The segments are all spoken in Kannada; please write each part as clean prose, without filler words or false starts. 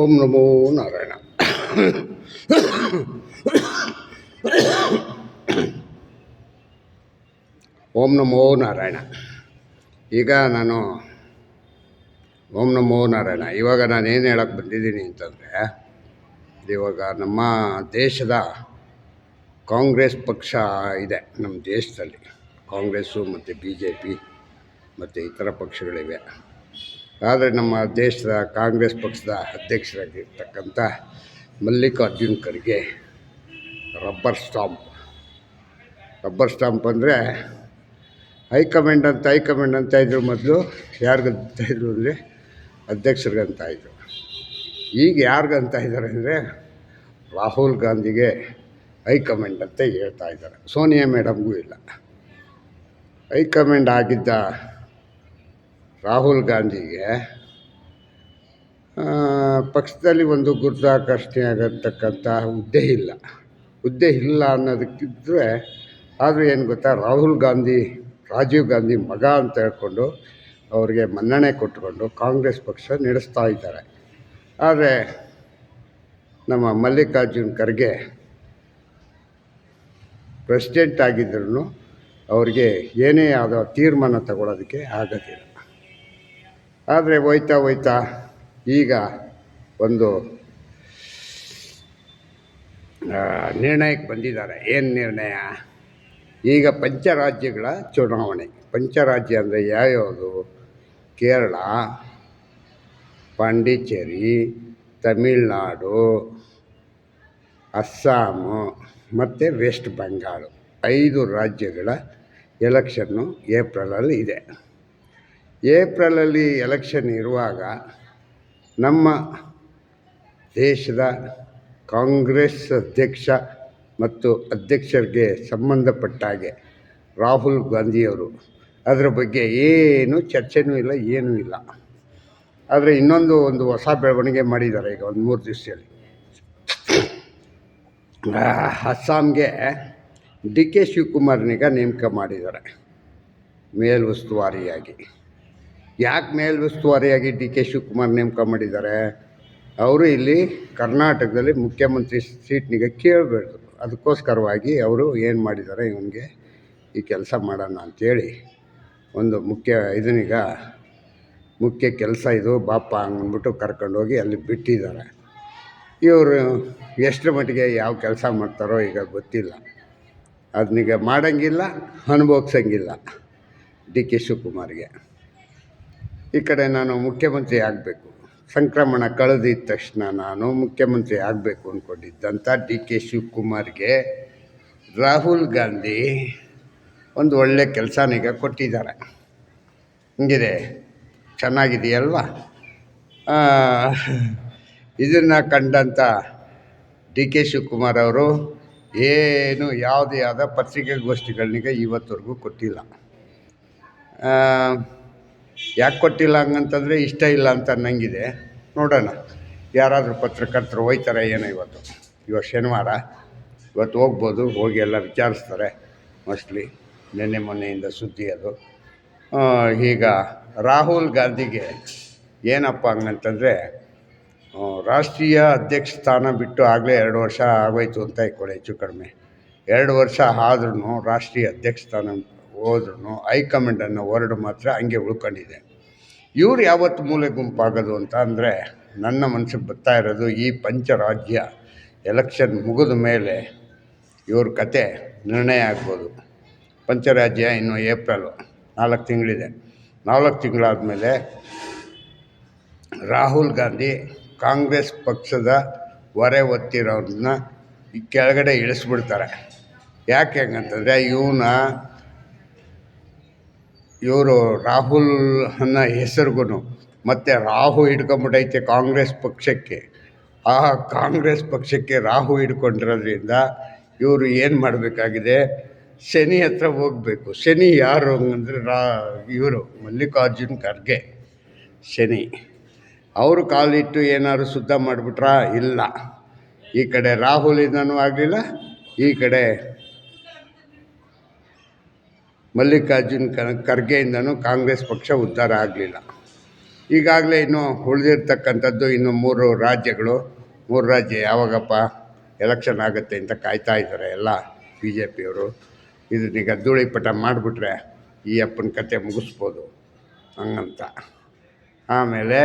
ಓಂ ನಮೋ ನಾರಾಯಣ. ಓಂ ನಮೋ ನಾರಾಯಣ. ಈಗ ನಾನು ಓಂ ನಮೋ ನಾರಾಯಣ. ಇವಾಗ ನಾನು ಏನು ಹೇಳಕ್ಕೆ ಬಂದಿದ್ದೀನಿ ಅಂತಂದರೆ, ಇವಾಗ ನಮ್ಮ ದೇಶದ ಕಾಂಗ್ರೆಸ್ ಪಕ್ಷ ಇದೆ. ನಮ್ಮ ದೇಶದಲ್ಲಿ ಕಾಂಗ್ರೆಸ್ಸು ಮತ್ತು BJP ಮತ್ತು ಇತರ ಪಕ್ಷಗಳಿವೆ. ಆದರೆ ನಮ್ಮ ದೇಶದ ಕಾಂಗ್ರೆಸ್ ಪಕ್ಷದ ಅಧ್ಯಕ್ಷರಾಗಿರ್ತಕ್ಕಂಥ ಮಲ್ಲಿಕಾರ್ಜುನ್ ಖರ್ಗೆ ರಬ್ಬರ್ ಸ್ಟಾಂಪ್ ಅಂದರೆ ಹೈಕಮಾಂಡ್ ಅಂತ ಇದ್ರು. ಮೊದಲು ಯಾರಿಗಂತ ಇದ್ರು ಅಂದರೆ ಅಧ್ಯಕ್ಷರಿಗಂತ ಇದ್ರು. ಈಗ ಯಾರಿಗಂತ ಇದ್ದಾರೆ ಅಂದರೆ ರಾಹುಲ್ ಗಾಂಧಿಗೆ ಹೈಕಮಾಂಡ್ ಅಂತ ಹೇಳ್ತಾ ಇದ್ದಾರೆ. ಸೋನಿಯಾ ಮೇಡಮ್ಗೂ ಇಲ್ಲ. ಹೈಕಮಾಂಡ್ ಆಗಿದ್ದ ರಾಹುಲ್ ಗಾಂಧಿಗೆ ಪಕ್ಷದಲ್ಲಿ ಒಂದು ಗುರುತಾಕರ್ಷಣೆ ಆಗತಕ್ಕಂಥ ಹುದ್ದೆ ಇಲ್ಲ ಅನ್ನೋದಕ್ಕಿದ್ದರೆ, ಆದರೂ ಏನು ಗೊತ್ತಾ, ರಾಜೀವ್ ಗಾಂಧಿ ಮಗ ಅಂತ ಹೇಳ್ಕೊಂಡು ಅವರಿಗೆ ಮನ್ನಣೆ ಕೊಟ್ಟುಕೊಂಡು ಕಾಂಗ್ರೆಸ್ ಪಕ್ಷ ನಡೆಸ್ತಾ ಇದ್ದಾರೆ. ಆದರೆ ನಮ್ಮ ಮಲ್ಲಿಕಾರ್ಜುನ್ ಖರ್ಗೆ ಪ್ರೆಸಿಡೆಂಟ್ ಆಗಿದ್ರೂ ಅವರಿಗೆ ಏನೇ ಆದ ತೀರ್ಮಾನ ತಗೊಳ್ಳೋದಕ್ಕೆ ಆಗೋದಿಲ್ಲ. ಆದರೆ ಹೋಯ್ತಾ ಈಗ ಒಂದು ನಿರ್ಣಯಕ್ಕೆ ಬಂದಿದ್ದಾರೆ. ಏನು ನಿರ್ಣಯ? ಈಗ ಪಂಚರಾಜ್ಯಗಳ ಚುನಾವಣೆ. ಪಂಚರಾಜ್ಯ ಅಂದರೆ ಯಾವ್ಯಾವುದು? ಕೇರಳ, ಪಾಂಡಿಚೇರಿ, ತಮಿಳುನಾಡು, ಅಸ್ಸಾಮು ಮತ್ತು ವೆಸ್ಟ್ ಬೆಂಗಾಲ್. 5 ರಾಜ್ಯಗಳ ಎಲೆಕ್ಷನ್ನು ಏಪ್ರಿಲಲ್ಲಿ ಇದೆ. ಏಪ್ರಿಲಲ್ಲಿ ಎಲೆಕ್ಷನ್ ಇರುವಾಗ ನಮ್ಮ ದೇಶದ ಕಾಂಗ್ರೆಸ್ ಅಧ್ಯಕ್ಷ ಮತ್ತು ಅಧ್ಯಕ್ಷರಿಗೆ ಸಂಬಂಧಪಟ್ಟಾಗೆ ರಾಹುಲ್ ಗಾಂಧಿಯವರು ಅದರ ಬಗ್ಗೆ ಏನು ಚರ್ಚೆನೂ ಇಲ್ಲ, ಏನೂ ಇಲ್ಲ. ಆದರೆ ಒಂದು ಹೊಸ ಬೆಳವಣಿಗೆ ಮಾಡಿದ್ದಾರೆ. ಈಗ ಒಂದು 3 ದಿವಸದಲ್ಲಿ ಅಸ್ಸಾಂಗೆ DK ಶಿವಕುಮಾರ್ನಿಗೆ ನೇಮಕ ಮಾಡಿದ್ದಾರೆ ಮೇಲುಸ್ತುವಾರಿಯಾಗಿ. ಯಾಕೆ ಮೇಲುಸ್ತುವಾರಿಯಾಗಿ DK ಶಿವಕುಮಾರ್ ನೇಮಕ ಮಾಡಿದ್ದಾರೆ? ಅವರು ಇಲ್ಲಿ ಕರ್ನಾಟಕದಲ್ಲಿ ಮುಖ್ಯಮಂತ್ರಿ ಸೀಟ್ನಿಗೆ ಕೇಳಬೇಡ್ದು. ಅದಕ್ಕೋಸ್ಕರವಾಗಿ ಅವರು ಏನು ಮಾಡಿದ್ದಾರೆ, ಇವನಿಗೆ ಈ ಕೆಲಸ ಮಾಡೋಣ ಅಂಥೇಳಿ ಒಂದು ಮುಖ್ಯ ಕೆಲಸ ಇದು ಬಾಪ ಅಂದ್ಬಿಟ್ಟು ಕರ್ಕೊಂಡೋಗಿ ಅಲ್ಲಿ ಬಿಟ್ಟಿದ್ದಾರೆ. ಇವರು ಎಷ್ಟರ ಮಟ್ಟಿಗೆ ಯಾವ ಕೆಲಸ ಮಾಡ್ತಾರೋ ಈಗ ಗೊತ್ತಿಲ್ಲ. ಅದನ್ನೀಗ ಮಾಡೋಂಗಿಲ್ಲ, ಅನುಭವಿಸೋಂಗಿಲ್ಲ DK ಶಿವಕುಮಾರ್ಗೆ. ಈ ಕಡೆ ನಾನು ಮುಖ್ಯಮಂತ್ರಿ ಆಗಬೇಕು, ಸಂಕ್ರಮಣ ಕಳೆದಿದ್ದ ತಕ್ಷಣ ನಾನು ಮುಖ್ಯಮಂತ್ರಿ ಆಗಬೇಕು ಅಂದ್ಕೊಂಡಿದ್ದಂಥ DK ಶಿವಕುಮಾರ್ಗೆ ರಾಹುಲ್ ಗಾಂಧಿ ಒಂದು ಒಳ್ಳೆ ಕೆಲಸನೀಗ ಕೊಟ್ಟಿದ್ದಾರೆ. ಹಿಂಗಿದೆ, ಚೆನ್ನಾಗಿದೆಯಲ್ವಾ? ಇದನ್ನು ಕಂಡಂಥ DK ಶಿವಕುಮಾರ್ ಅವರು ಯಾವುದೇ ಆದ ಪತ್ರಿಕಾಗೋಷ್ಠಿಗಳನ್ನೀಗ ಇವತ್ತವರೆಗೂ ಕೊಟ್ಟಿಲ್ಲ. ಯಾಕೆ ಕೊಟ್ಟಿಲ್ಲ ಹಂಗಂತಂದರೆ ಇಷ್ಟ ಇಲ್ಲ ಅಂತ ಅನ್ನಂಗಿದೆ. ನೋಡೋಣ, ಯಾರಾದರೂ ಪತ್ರಕರ್ತರು ಹೋಯ್ತಾರೆ ಏನೋ. ಇವತ್ತು ಶನಿವಾರ, ಇವತ್ತು ಹೋಗ್ಬೋದು. ಹೋಗಿ ಎಲ್ಲ ವಿಚಾರಿಸ್ತಾರೆ ಮೋಸ್ಟ್ಲಿ. ಮೊನ್ನೆಯಿಂದ ಸುದ್ದಿ ಅದು. ಈಗ ರಾಹುಲ್ ಗಾಂಧಿಗೆ ಏನಪ್ಪ ಹಂಗಂತಂದರೆ, ರಾಷ್ಟ್ರೀಯ ಅಧ್ಯಕ್ಷ ಸ್ಥಾನ ಬಿಟ್ಟು ಆಗಲೇ 2 ವರ್ಷ ಆಗೋಯ್ತು ಅಂತ ಇಟ್ಕೊಳ್ಳಿ, ಹೆಚ್ಚು ಕಡಿಮೆ 2 ವರ್ಷ ಆದ್ರೂ ರಾಷ್ಟ್ರೀಯ ಅಧ್ಯಕ್ಷ ಸ್ಥಾನ ಹೋದ್ರೂ ಹೈಕಮಾಂಡನ್ನು ವರ್ಡ್ ಮಾತ್ರ ಹಂಗೆ ಉಳ್ಕೊಂಡಿದೆ. ಇವ್ರು ಯಾವತ್ತು ಮೂಲೆ ಗುಂಪಾಗೋದು ಅಂತ ಅಂದರೆ ನನ್ನ ಮನಸ್ಸಿಗೆ ಬರ್ತಾ ಇರೋದು, ಈ ಪಂಚರಾಜ್ಯ ಎಲೆಕ್ಷನ್ ಮುಗಿದ ಮೇಲೆ ಇವ್ರ ಕತೆ ನಿರ್ಣಯ ಆಗ್ಬೋದು. ಪಂಚರಾಜ್ಯ ಇನ್ನು ಏಪ್ರಿಲ್ 4 ತಿಂಗಳಿದೆ. 4 ತಿಂಗಳಾದಮೇಲೆ ರಾಹುಲ್ ಗಾಂಧಿ ಕಾಂಗ್ರೆಸ್ ಪಕ್ಷದ ಹೊರೆ ಹೊತ್ತಿರೋದನ್ನ ಕೆಳಗಡೆ ಇಳಿಸ್ಬಿಡ್ತಾರೆ. ಯಾಕೆ ಹಂಗಂತಂದರೆ, ಇವರು ರಾಹುಲ್ ಅನ್ನೋ ಹೆಸರಿಗೂ ಮತ್ತು ರಾಹು ಹಿಡ್ಕೊಂಬಿಟ್ಟೈತೆ ಕಾಂಗ್ರೆಸ್ ಪಕ್ಷಕ್ಕೆ. ಆ ಕಾಂಗ್ರೆಸ್ ಪಕ್ಷಕ್ಕೆ ರಾಹು ಹಿಡ್ಕೊಂಡಿರೋದ್ರಿಂದ ಇವರು ಏನು ಮಾಡಬೇಕಾಗಿದೆ, ಶನಿ ಹತ್ರ ಹೋಗಬೇಕು. ಶನಿ ಯಾರು ಅಂದರೆ ಇವರು ಮಲ್ಲಿಕಾರ್ಜುನ್ ಖರ್ಗೆ ಶನಿ. ಅವರು ಕಾಲಿಟ್ಟು ಏನಾದ್ರು ಶುದ್ಧ ಮಾಡಿಬಿಟ್ರಾ? ಇಲ್ಲ. ಈ ಕಡೆ ರಾಹುಲಿಂದನೂ ಆಗಲಿಲ್ಲ, ಈ ಕಡೆ ಮಲ್ಲಿಕಾರ್ಜುನ್ ಖರ್ಗೆಯಿಂದನೂ ಕಾಂಗ್ರೆಸ್ ಪಕ್ಷ ಉದ್ಧಾರ ಆಗಲಿಲ್ಲ. ಈಗಾಗಲೇ ಇನ್ನು ಉಳಿದಿರ್ತಕ್ಕಂಥದ್ದು ಇನ್ನು 3 ರಾಜ್ಯಗಳು. 3 ರಾಜ್ಯ ಯಾವಾಗಪ್ಪ ಎಲೆಕ್ಷನ್ ಆಗುತ್ತೆ ಅಂತ ಕಾಯ್ತಾ ಇದ್ದಾರೆ ಎಲ್ಲ ಬಿ ಜೆ ಪಿಯವರು. ಇದನ್ನೀಗ ಧೂಳಿಪಟ ಮಾಡಿಬಿಟ್ರೆ ಈ ಅಪ್ಪನ ಕತೆ ಮುಗಿಸ್ಬೋದು ಹಂಗಂತ. ಆಮೇಲೆ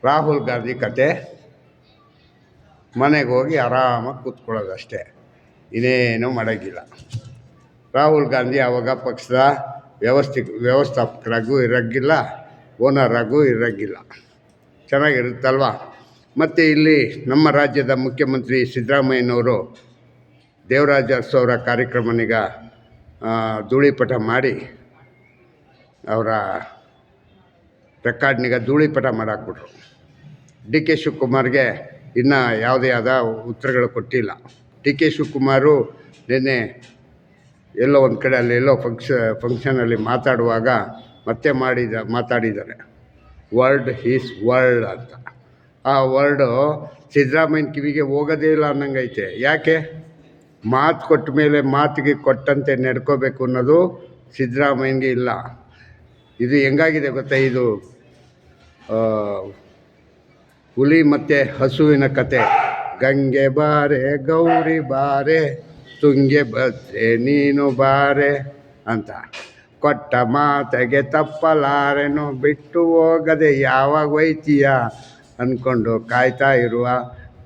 ರಾಹುಲ್ ಗಾಂಧಿ ಕತೆ ಮನೆಗೆ ಹೋಗಿ ಆರಾಮಾಗಿ ಕೂತ್ಕೊಳ್ಳೋದಷ್ಟೇ, ಇನ್ನೇನೂ ಮಾಡೋಂಗಿಲ್ಲ. ರಾಹುಲ್ ಗಾಂಧಿ ಆವಾಗ ಪಕ್ಷದ ವ್ಯವಸ್ಥಾಪಕರಾಗೂ ಇರೋಂಗಿಲ್ಲ, ಓನರಾಗೂ ಇರೋಂಗಿಲ್ಲ. ಚೆನ್ನಾಗಿರುತ್ತಲ್ವ. ಮತ್ತು ಇಲ್ಲಿ ನಮ್ಮ ರಾಜ್ಯದ ಮುಖ್ಯಮಂತ್ರಿ ಸಿದ್ದರಾಮಯ್ಯನವರು ದೇವರಾಜ ಅರಸು ಅವರ ಕಾರ್ಯಕ್ರಮನೀಗ ಧೂಳಿಪಟ ಮಾಡಿ ಅವರ ರೆಕಾರ್ಡ್ನಿಗ ಧೂಳಿಪಟ ಮಾಡಾಕ್ಬಿಟ್ರು. ಡಿ ಕೆ ಶಿವಕುಮಾರ್ಗೆ ಇನ್ನೂ ಯಾವುದೇ ಆದ ಉತ್ತರಗಳು ಕೊಟ್ಟಿಲ್ಲ. ಡಿ ಕೆ ಶಿವಕುಮಾರು ನಿನ್ನೆ ಎಲ್ಲೋ ಒಂದು ಕಡೆ ಅಲ್ಲೆಲ್ಲೋ ಫಂಕ್ಷನಲ್ಲಿ ಮಾತಾಡುವಾಗ ಮತ್ತೆ ಮಾತಾಡಿದ್ದಾರೆ, ವರ್ಲ್ಡ್ ಈಸ್ ವರ್ಲ್ಡ್ ಅಂತ. ಆ ವರ್ಲ್ಡು ಸಿದ್ದರಾಮಯ್ಯನ ಕಿವಿಗೆ ಹೋಗೋದೇ ಇಲ್ಲ ಅನ್ನಂಗೈತೆ. ಯಾಕೆ? ಮಾತು ಕೊಟ್ಟ ಮೇಲೆ ಮಾತಿಗೆ ಕೊಟ್ಟಂತೆ ನಡ್ಕೋಬೇಕು ಅನ್ನೋದು ಸಿದ್ದರಾಮಯ್ಯನಿಗೆ ಇಲ್ಲ. ಇದು ಹೆಂಗಾಗಿದೆ ಗೊತ್ತಾ? ಇದು ಹುಲಿ ಮತ್ತು ಹಸುವಿನ ಕತೆ. ಗಂಗೆ ಬಾರೆ ಗೌರಿ ಬಾರೆ, ತುಂಗೆ ಭದ್ರೆ ನೀನು ಬಾರೆ ಅಂತ. ಕೊಟ್ಟ ಮಾತೆಗೆ ತಪ್ಪಲಾರೆನು, ಬಿಟ್ಟು ಹೋಗದೆ ಯಾವಾಗ ಒಯ್ತೀಯ ಅಂದ್ಕೊಂಡು ಕಾಯ್ತಾ ಇರುವ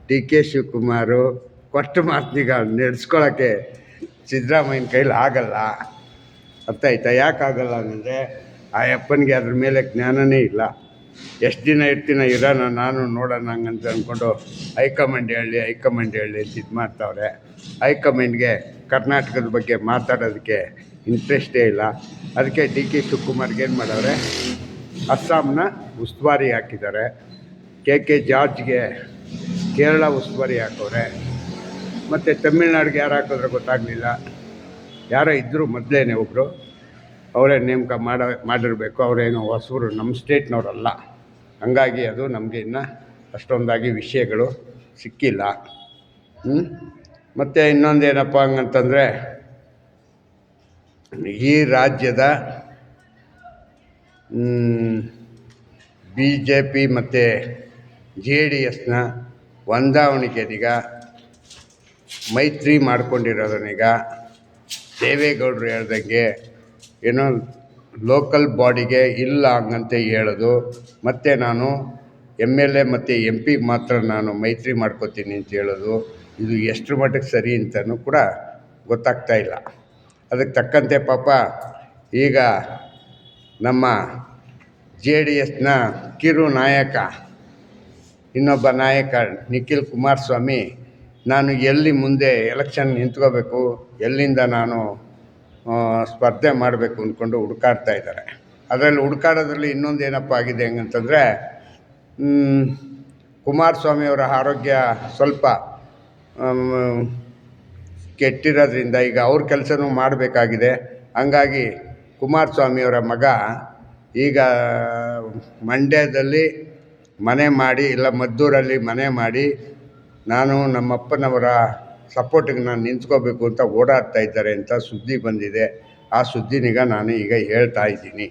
ಡಿ ಕೆ ಶಿವಕುಮಾರು ಕೊಟ್ಟ ಮಾತಿನೀಗ ನಡೆಸ್ಕೊಳ್ಳೋಕ್ಕೆ ಸಿದ್ದರಾಮಯ್ಯನ ಕೈಲಿ ಆಗಲ್ಲ. ಅರ್ಥ ಆಯ್ತಾ? ಯಾಕಾಗಲ್ಲ ಅಂದರೆ ಆ ಅಪ್ಪನಿಗೆ ಅದ್ರ ಮೇಲೆ ಜ್ಞಾನವೇ ಇಲ್ಲ. ಎಷ್ಟು ದಿನ ಇರ್ತೀನ ಇರೋಣ ನಾನು ನೋಡೋಣ ಹಂಗಂತ ಅಂದ್ಕೊಂಡು ಹೈಕಮಾಂಡ್ ಹೇಳಿ ಅಂತ ಇದು ಮಾಡ್ತಾವ್ರೆ. ಹೈಕಮಾಂಡ್ಗೆ ಕರ್ನಾಟಕದ ಬಗ್ಗೆ ಮಾತಾಡೋದಕ್ಕೆ ಇಂಟ್ರೆಸ್ಟೇ ಇಲ್ಲ. ಅದಕ್ಕೆ ಡಿ ಕೆ ಶಿವಕುಮಾರ್ಗೆ ಏನು ಮಾಡವ್ರೆ, ಅಸ್ಸಾಂನ ಉಸ್ತುವಾರಿ ಹಾಕಿದ್ದಾರೆ. ಕೆ ಜಾರ್ಜ್ಗೆ ಕೇರಳ ಉಸ್ತುವಾರಿ ಹಾಕವ್ರೆ. ಮತ್ತು ತಮಿಳ್ನಾಡಿಗೆ ಯಾರು ಹಾಕಿದ್ರೆ ಗೊತ್ತಾಗಲಿಲ್ಲ. ಯಾರೋ ಇದ್ದರು ಮೊದಲೇನೆ ಒಬ್ಬರು, ಅವರೇ ನೇಮಕ ಮಾಡಿರಬೇಕು. ಅವರೇನು ಹೊಸಬರು, ನಮ್ಮ ಸ್ಟೇಟ್ನವರಲ್ಲ. ಹಂಗಾಗಿ ಅದು ನಮಗೆ ಇನ್ನೂ ಅಷ್ಟೊಂದಾಗಿ ವಿಷಯಗಳು ಸಿಕ್ಕಿಲ್ಲ. ಮತ್ತು ಇನ್ನೊಂದೇನಪ್ಪ ಹಂಗಂತಂದರೆ, ಈ ರಾಜ್ಯದ ಬಿ ಜೆ ಪಿ ಮತ್ತು ಜೆ ಡಿ ಎಸ್ನ ಹೊಂದಾವಣಿಕೆನೀಗ ಮೈತ್ರಿ ಮಾಡ್ಕೊಂಡಿರೋದನ್ನೀಗ ದೇವೇಗೌಡರು ಹೇಳ್ದಂಗೆ ಏನೋ ಲೋಕಲ್ ಬಾಡಿಗೆ ಇಲ್ಲ ಹಂಗಂತ ಹೇಳೋದು, ಮತ್ತು ನಾನು MLA ಮತ್ತು MP ಮಾತ್ರ ನಾನು ಮೈತ್ರಿ ಮಾಡ್ಕೋತೀನಿ ಅಂತ ಹೇಳೋದು, ಇದು ಎಷ್ಟರ ಮಟ್ಟಿಗೆ ಸರಿ ಅಂತಲೂ ಕೂಡ ಗೊತ್ತಾಗ್ತಾ ಇಲ್ಲ. ಅದಕ್ಕೆ ತಕ್ಕಂತೆ ಪಾಪ ಈಗ ನಮ್ಮ JDSನ ಕಿರು ನಾಯಕ, ಇನ್ನೊಬ್ಬ ನಾಯಕ ನಿಖಿಲ್ ಕುಮಾರಸ್ವಾಮಿ, ನಾನು ಎಲ್ಲಿ ಮುಂದೆ ಎಲೆಕ್ಷನ್ ನಿಂತ್ಕೋಬೇಕು, ಎಲ್ಲಿಂದ ನಾನು ಸ್ಪರ್ಧೆ ಮಾಡಬೇಕು ಅಂದ್ಕೊಂಡು ಹುಡುಕಾಡ್ತಾ ಇದ್ದಾರೆ. ಅದರಲ್ಲಿ ಹುಡುಕಾಡೋದ್ರಲ್ಲಿ ಇನ್ನೊಂದು ಏನಪ್ಪ ಆಗಿದೆ ಹೆಂಗಂತಂದರೆ, ಕುಮಾರಸ್ವಾಮಿಯವರ ಆರೋಗ್ಯ ಸ್ವಲ್ಪ ಕೆಟ್ಟಿರೋದ್ರಿಂದ ಈಗ ಅವ್ರ ಕೆಲಸನೂ ಮಾಡಬೇಕಾಗಿದೆ. ಹಂಗಾಗಿ ಕುಮಾರಸ್ವಾಮಿಯವರ ಮಗ ಈಗ ಮಂಡ್ಯದಲ್ಲಿ ಮನೆ ಮಾಡಿ, ಇಲ್ಲ ಮದ್ದೂರಲ್ಲಿ ಮನೆ ಮಾಡಿ, ನಾನು ನಮ್ಮಪ್ಪನವರ ಸಪೋರ್ಟಿಗೆ ನಾನು ನಿಂತ್ಕೋಬೇಕು ಅಂತ ಓಡಾಡ್ತಾ ಇದ್ದಾರೆ ಅಂತ ಸುದ್ದಿ ಬಂದಿದೆ. ಆ ಸುದ್ದಿನೀಗ ನಾನು ಈಗ ಹೇಳ್ತಾ ಇದ್ದೀನಿ.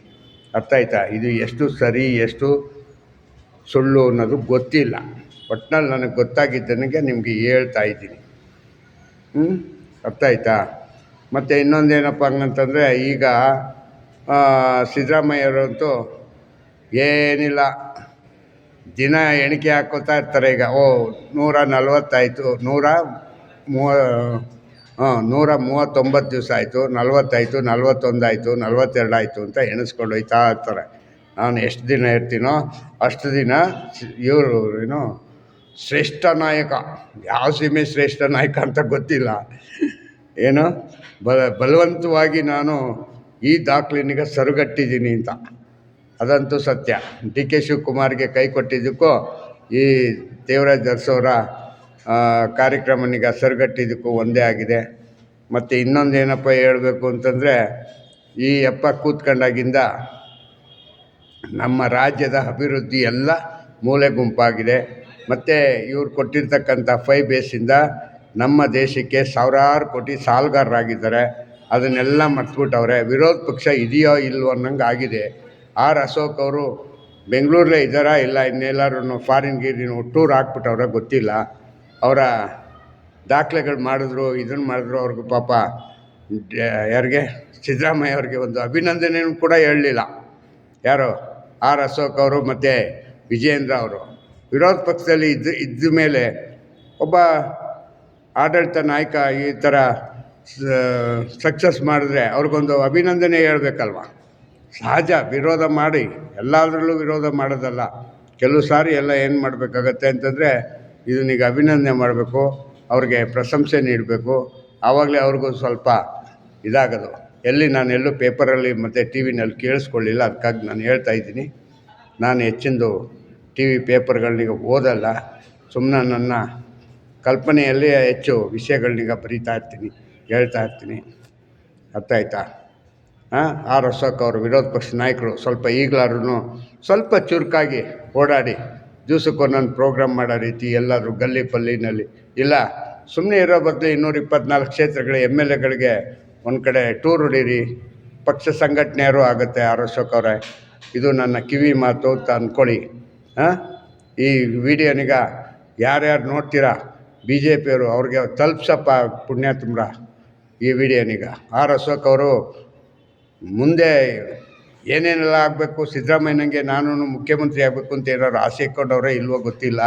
ಅರ್ಥ ಆಯ್ತಾ? ಇದು ಎಷ್ಟು ಸರಿ ಎಷ್ಟು ಸುಳ್ಳು ಅನ್ನೋದು ಗೊತ್ತಿಲ್ಲ. ಒಟ್ಟಿನಲ್ಲಿ ನನಗೆ ಗೊತ್ತಾಗಿದ್ದನಿಗೆ ನಿಮಗೆ ಹೇಳ್ತಾ ಇದ್ದೀನಿ. ಅರ್ಥ ಆಯ್ತಾ? ಮತ್ತು ಇನ್ನೊಂದೇನಪ್ಪ ಹಂಗಂತಂದರೆ, ಈಗ ಸಿದ್ದರಾಮಯ್ಯವ್ರಂತೂ ಏನಿಲ್ಲ, ದಿನ ಎಣಿಕೆ ಹಾಕ್ಕೋತಾ ಇರ್ತಾರೆ. ಈಗ 140 ಆಯಿತು, 139 ದಿವಸ ಆಯಿತು, 40 ಆಯಿತು, 41 ಆಯಿತು, 42 ಆಯಿತು ಅಂತ ಎಣಿಸ್ಕೊಂಡು ಹೋಯ್ತಾ ಇರ್ತಾರೆ. ನಾನು ಎಷ್ಟು ದಿನ ಇರ್ತೀನೋ ಅಷ್ಟು ದಿನ ಇವರು ಏನು ಶ್ರೇಷ್ಠ ನಾಯಕ, ಯಾವ ಸೀಮೆ ಶ್ರೇಷ್ಠ ನಾಯಕ ಅಂತ ಗೊತ್ತಿಲ್ಲ, ಏನು ಬಲವಂತವಾಗಿ ನಾನು ಈ ದಾಖಲೆನಿಗೆ ಸರುಗಟ್ಟಿದ್ದೀನಿ ಅಂತ. ಅದಂತೂ ಸತ್ಯ. ಡಿ ಕೆ ಶಿವಕುಮಾರ್ಗೆ ಕೈ ಕೊಟ್ಟಿದ್ದಕ್ಕೂ ಈ ದೇವರಾಜ ಅರಸು ಅವರ ಕಾರ್ಯಕ್ರಮನಿಗೆ ಸರುಗಟ್ಟಿದ್ದಕ್ಕೂ ಒಂದೇ ಆಗಿದೆ. ಮತ್ತು ಇನ್ನೊಂದೇನಪ್ಪ ಹೇಳಬೇಕು ಅಂತಂದರೆ, ಈ ಅಪ್ಪ ಕೂತ್ಕೊಂಡಾಗಿಂದ ನಮ್ಮ ರಾಜ್ಯದ ಅಭಿವೃದ್ಧಿ ಎಲ್ಲ ಮೂಲೆ ಗುಂಪಾಗಿದೆ. ಮತ್ತು ಇವ್ರು ಕೊಟ್ಟಿರ್ತಕ್ಕಂಥ 5 ಬೇಸಿಂದ ನಮ್ಮ ದೇಶಕ್ಕೆ ಸಾವಿರಾರು ಕೋಟಿ ಸಾಲಗಾರರಾಗಿದ್ದಾರೆ. ಅದನ್ನೆಲ್ಲ ಮರ್ತ್ಬಿಟ್ಟವ್ರೆ. ವಿರೋಧ ಪಕ್ಷ ಇದೆಯೋ ಇಲ್ವೋ ಅನ್ನಂಗೆ ಆಗಿದೆ. ಆರ್ ಅಶೋಕ್ ಅವರು ಬೆಂಗಳೂರಲ್ಲೇ ಇದ್ದಾರಾ ಇಲ್ಲ ಇನ್ನೆಲ್ಲರೂ ಫಾರಿನ್ ಗೀರಿನ ಟೂರ್ ಹಾಕ್ಬಿಟ್ಟವ್ರೆ ಗೊತ್ತಿಲ್ಲ. ಅವರ ದಾಖಲೆಗಳು ಮಾಡಿದ್ರು, ಇದನ್ನು ಮಾಡಿದ್ರು. ಅವ್ರಿಗೂ ಪಾಪ ಯಾರಿಗೆ ಸಿದ್ದರಾಮಯ್ಯ ಅವ್ರಿಗೆ ಒಂದು ಅಭಿನಂದನೆಯೂ ಕೂಡ ಹೇಳಲಿಲ್ಲ. ಯಾರು ಆರ್ ಅಶೋಕ್ ಅವರು ಮತ್ತು ವಿಜಯೇಂದ್ರ ಅವರು ವಿರೋಧ ಪಕ್ಷದಲ್ಲಿ ಇದ್ದ ಮೇಲೆ ಒಬ್ಬ ಆಡಳಿತ ನಾಯಕ ಈ ಥರ ಸಕ್ಸಸ್ ಮಾಡಿದ್ರೆ ಅವ್ರಿಗೊಂದು ಅಭಿನಂದನೆ ಹೇಳ್ಬೇಕಲ್ವ. ಸಹಜ, ವಿರೋಧ ಮಾಡಿ ಎಲ್ಲದರಲ್ಲೂ ವಿರೋಧ ಮಾಡೋದಲ್ಲ. ಕೆಲವು ಸಾರಿ ಎಲ್ಲ ಏನು ಮಾಡಬೇಕಾಗತ್ತೆ ಅಂತಂದರೆ ಇದನ್ನೀಗ ಅಭಿನಂದನೆ ಮಾಡಬೇಕು, ಅವ್ರಿಗೆ ಪ್ರಶಂಸೆ ನೀಡಬೇಕು. ಆವಾಗಲೇ ಅವ್ರಿಗೂ ಸ್ವಲ್ಪ ಇದಾಗೋದು. ನಾನೆಲ್ಲೂ ಪೇಪರಲ್ಲಿ ಮತ್ತು ಟಿ ವಿನಲ್ಲಿ ಕೇಳಿಸ್ಕೊಳ್ಳಿಲ್ಲ, ಅದಕ್ಕಾಗಿ ನಾನು ಹೇಳ್ತಾಯಿದ್ದೀನಿ. ನಾನು ಹೆಚ್ಚಿಂದು ಟಿ ವಿ ಪೇಪರ್ಗಳನ್ನೀಗ ಓದಲ್ಲ, ಸುಮ್ಮನೆ ನನ್ನ ಕಲ್ಪನೆಯಲ್ಲಿ ಹೆಚ್ಚು ವಿಷಯಗಳನ್ನೀಗ ಬರಿತಾ ಇರ್ತೀನಿ, ಹೇಳ್ತಾ ಇರ್ತೀನಿ. ಅರ್ಥ ಆಯ್ತಾ? ಆರ್ ಅಶೋಕ್ ಅವರು ವಿರೋಧ ಪಕ್ಷ ನಾಯಕರು ಸ್ವಲ್ಪ ಈಗಲಾದ್ರೂ ಸ್ವಲ್ಪ ಚುರುಕಾಗಿ ಓಡಾಡಿ ದಿವಸಕ್ಕೊಂದೊಂದು ಪ್ರೋಗ್ರಾಮ್ ಮಾಡೋ ರೀತಿ ಎಲ್ಲಾದರೂ ಗಲ್ಲಿ ಪಲ್ಲಿನಲ್ಲಿ ಇಲ್ಲ, ಸುಮ್ಮನೆ ಇರೋ ಬದಲು 224 ಕ್ಷೇತ್ರಗಳ MLAಗಳಿಗೆ ಒಂದು ಕಡೆ ಟೂರ್ ಹೊಡೀರಿ. ಪಕ್ಷ ಸಂಘಟನೆಯವರು ಆಗುತ್ತೆ. ಆರ್ ಅಶೋಕ್ ಅವರೇ, ಇದು ನನ್ನ ಕಿವಿ ಮಾತು ಅಂತ ಅಂದ್ಕೊಳ್ಳಿ. ಈ ವಿಡಿಯೋನಿಗ ಯಾರ್ಯಾರು ನೋಡ್ತೀರಾ BJPಯವರು ಅವ್ರಿಗೆ ತಲುಪ್ಸಪ್ಪ ಪುಣ್ಯಾತ್ಮರ ಈ ವಿಡಿಯೋನಿಗ. ಆರ್ ಅಶೋಕ್ ಅವರು ಮುಂದೆ ಏನೇನೆಲ್ಲ ಆಗಬೇಕು, ಸಿದ್ದರಾಮಯ್ಯನಿಗೆ ನಾನು ಮುಖ್ಯಮಂತ್ರಿ ಆಗಬೇಕು ಅಂತ ಏನಾದ್ರು ಆಸೆ ಇಟ್ಕೊಂಡವ್ರೆ ಇಲ್ವೋ ಗೊತ್ತಿಲ್ಲ.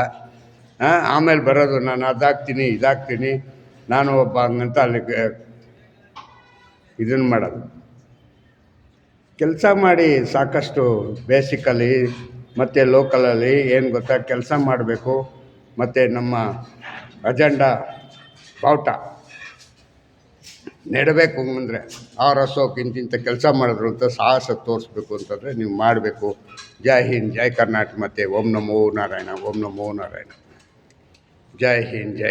ಆಮೇಲೆ ಬರೋದು ನಾನು ಅದಾಗ್ತೀನಿ ಇದಾಗ್ತೀನಿ ನಾನು ಒಬ್ಬ ಹಂಗಂತ ಅಲ್ಲಿಗೆ ಇದನ್ನು ಮಾಡೋದು. ಕೆಲಸ ಮಾಡಿ ಸಾಕಷ್ಟು ಬೇಸಿಕಲ್ಲಿ ಮತ್ತು ಲೋಕಲಲ್ಲಿ ಏನು ಗೊತ್ತಾ, ಕೆಲಸ ಮಾಡಬೇಕು. ಮತ್ತು ನಮ್ಮ ಅಜೆಂಡಾ ಬಾವುಟ ನೆಡಬೇಕು. ಅಂದರೆ ಆರ್ ಅಶೋಕ್ ಇಂತಿಂಥ ಕೆಲಸ ಮಾಡಿದ್ರು ಅಂತ ಸಾಹಸ ತೋರಿಸ್ಬೇಕು ಅಂತಂದರೆ ನೀವು ಮಾಡಬೇಕು. ಜೈ ಹಿಂದ್, ಜೈ ಕರ್ನಾಟಕ. ಮತ್ತು ಓಂ ನಮೋ ನಾರಾಯಣ, ಓಂ ನಮೋ ನಾರಾಯಣ. ಜೈ ಹಿಂದ್, ಜೈ